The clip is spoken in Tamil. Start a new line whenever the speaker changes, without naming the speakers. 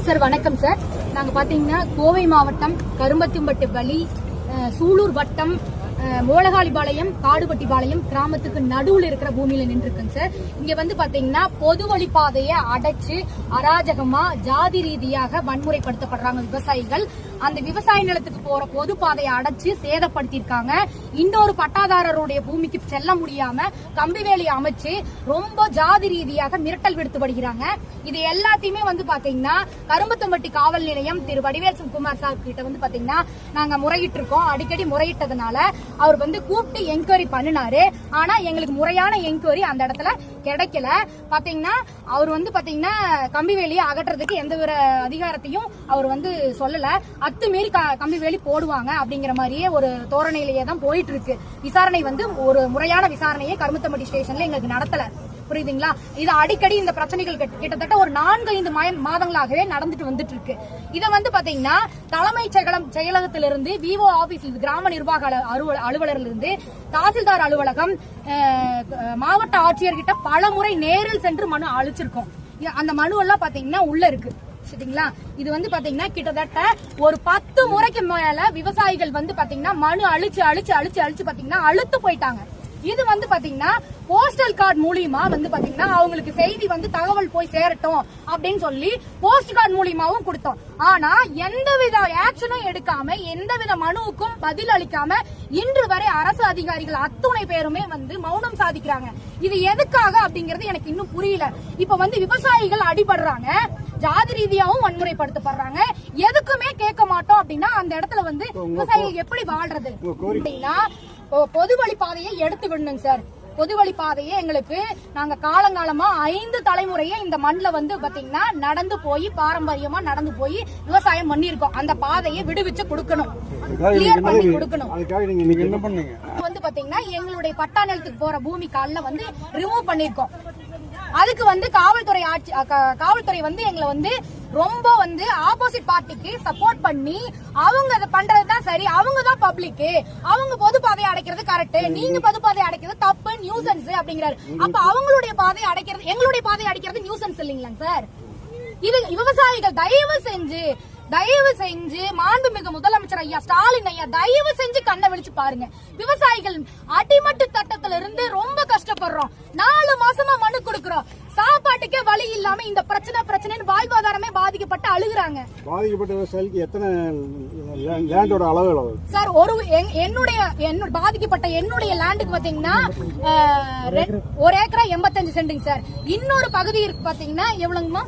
சார் வணக்கம் சார். நாங்க பாத்தீங்கன்னா கோவை மாவட்டம் கரும்பத்திம்பட்டு வழி சூலூர் வட்டம் மோளகாளிபாளையம் காடுபட்டிபாளையம் கிராமத்துக்கு நடுவுல இருக்கிற பூமியில நின்று இருக்குங்க சார். இங்க வந்து பாத்தீங்கன்னா பொது வழிப்பாதையை அடைச்சு அராஜகமா ஜாதி ரீதியாக வன்முறைப்படுத்தப்படுறாங்க விவசாயிகள். அந்த விவசாய நிலத்துக்கு போற பொது பாதையை அடைச்சு சேதப்படுத்திருக்காங்க. இன்னொரு பட்டாதாரருடைய பூமிக்கு செல்ல முடியாம கம்பி வேலி அமைச்சு ரொம்ப ஜாதி ரீதியாக மிரட்டல் விடுத்து வருகிறாங்க. இது எல்லாத்தையுமே வந்து பாத்தீங்கன்னா கரும்பத்தம்பட்டி காவல் நிலையம் திரு வடிவேல் குமார் சார் கிட்ட வந்து பாத்தீங்கன்னா நாங்க முறையிட்டு இருக்கோம். அடிக்கடி முறையிட்டதுனால அவர் வந்து கூப்பிட்டு என்கொயரி பண்ணினாரு. ஆனா எங்களுக்கு முறையான என்கொயரி அந்த இடத்துல கிடைக்கல. பாத்தீங்கன்னா அவர் வந்து பாத்தீங்கன்னா கம்பி வேலியை அகற்றதுக்கு எந்த ஒரு அதிகாரத்தையும் அவர் வந்து சொல்லல. அத்துமீறி கம்பி வேலி போடுவாங்க அப்படிங்கிற மாதிரியே ஒரு தோரணையிலேயே தான் போயிட்டு இருக்கு. விசாரணை வந்து ஒரு முறையான விசாரணையை கரும்பத்தம்பட்டி ஸ்டேஷன்ல எங்களுக்கு நடத்தல. புரியுதுங்களா? இது அடிக்கடி இந்த பிரச்சனைகள் கிட்டத்தட்ட ஒரு 4-5 மாதங்களாகவே நடந்துட்டு வந்துட்டு இருக்கு. இதை வந்து பாத்தீங்கன்னா தலைமைச் செயலகத்திலிருந்து விஓ ஆபீஸ் கிராம நிர்வாக அலுவலரிலிருந்து தாசில்தார் அலுவலகம் மாவட்ட ஆட்சியர்கிட்ட பல முறை நேரில் சென்று மனு அளிச்சிருக்கோம். அந்த மனு எல்லாம் பாத்தீங்கன்னா உள்ள இருக்கு. சரிங்களா? இது வந்து பாத்தீங்கன்னா கிட்டத்தட்ட ஒரு 10 முறைக்கு மேல விவசாயிகள் வந்து பாத்தீங்கன்னா மனு அழிச்சு பாத்தீங்கன்னா அழுத்து போயிட்டாங்க. இது வந்து பாத்தீங்கன்னா போஸ்டல் கார்டு மூலியமா வந்து பாத்தீங்கன்னா அவங்களுக்கு செய்தி வந்து தகவல் போய் சேரட்டும் அப்படின்னு சொல்லி போஸ்ட் கார்டு மூலியமாவும் கொடுத்தோம். ஆனா எந்தவித ஆக்ஷனும் எடுக்காம எந்தவித மனுவுக்கும் பதில் அளிக்காம இன்று வரை அரசு அதிகாரிகள் அத்துணை பேருமே வந்து மௌனம் சாதிக்கிறாங்க. இது எதுக்காக அப்படிங்கறது எனக்கு இன்னும் புரியல. இப்ப வந்து விவசாயிகள் அடிபடுறாங்க, ஜாதி ரீதியாவும் வன்முறைப்படுத்தப்படுறாங்க. எதுக்குமே கேட்க மாட்டோம் அப்படின்னா அந்த இடத்துல வந்து விவசாயிகள் எப்படி வாழ்றது அப்படின்னா பொது வழி பாதையை எடுத்து விடணுங்க சார். பொது வழி பாதையை எங்களுக்கு நாங்க காலங்காலமா 5 தலைமுறையே இந்த மண்ணுல வந்து பாத்தீங்கன்னா நடந்து போய் பாரம்பரியமா நடந்து போய் விவசாயம் பண்ணிருக்கோம். அந்த பாதையை விடுவிச்சு கொடுக்கணும், கிளியர் பண்ணி கொடுக்கணும். வந்து பாத்தீங்கன்னா எங்களுடைய பட்டா நிலத்துக்கு போற பூமி கால்ல வந்து ரிமூவ் பண்ணிருக்கோம். அதுக்கு வந்து காவல்துறை வந்து எங்களை வந்து ரொம்ப வந்து ஆப்போசிட் பார்ட்டிக்கு சப்போர்ட் பண்ணி அவங்க அதை பண்றதுதான் சரி, அவங்க தான் பப்ளிக், அவங்க பொது பாதையை அடைக்கிறது கரெக்ட், நீங்க பொது பாதையை அடைக்கிறது தப்பு, நியூசன்ஸ் அப்படிங்கிறாரு. அப்ப அவங்களுடைய பாதையை அடைக்கிறது எங்களுடைய பாதையை அடைக்கிறது நியூசன்ஸ் இல்லைங்களா சார்? இது விவசாயிகள் தயவு செஞ்சு மாண்புமிகு முதலமைச்சர் ஐயா ஸ்டாலின் ஐயா தயவு செஞ்சு கண்ணை விழிச்சு பாருங்க. விவசாயிகள் அடிமட்டு தட்டத்திலிருந்து ரொம்ப கஷ்டப்படுறோம். 4 மாசமா மனு கொடுக்கிறோம். சாப்பாட்டுக்கே வழி இல்லாம இந்த பிரச்சனை வாழ்வாதாரமே பாதிக்கப்பட்டு அழுகுறாங்க.
பாதிக்கப்பட்ட விவசாயிக்கு எத்தனை லேண்டோட அளவு
சார்? பாதிக்கப்பட்ட என்னுடைய லேண்டுக்கு பாத்தீங்கன்னா 1 ஏக்கரா 85 சென்ட்டுங்க சார். இன்னொரு பகுதி இருக்கு பாத்தீங்கன்னா எவ்வளவுங்கம்மா?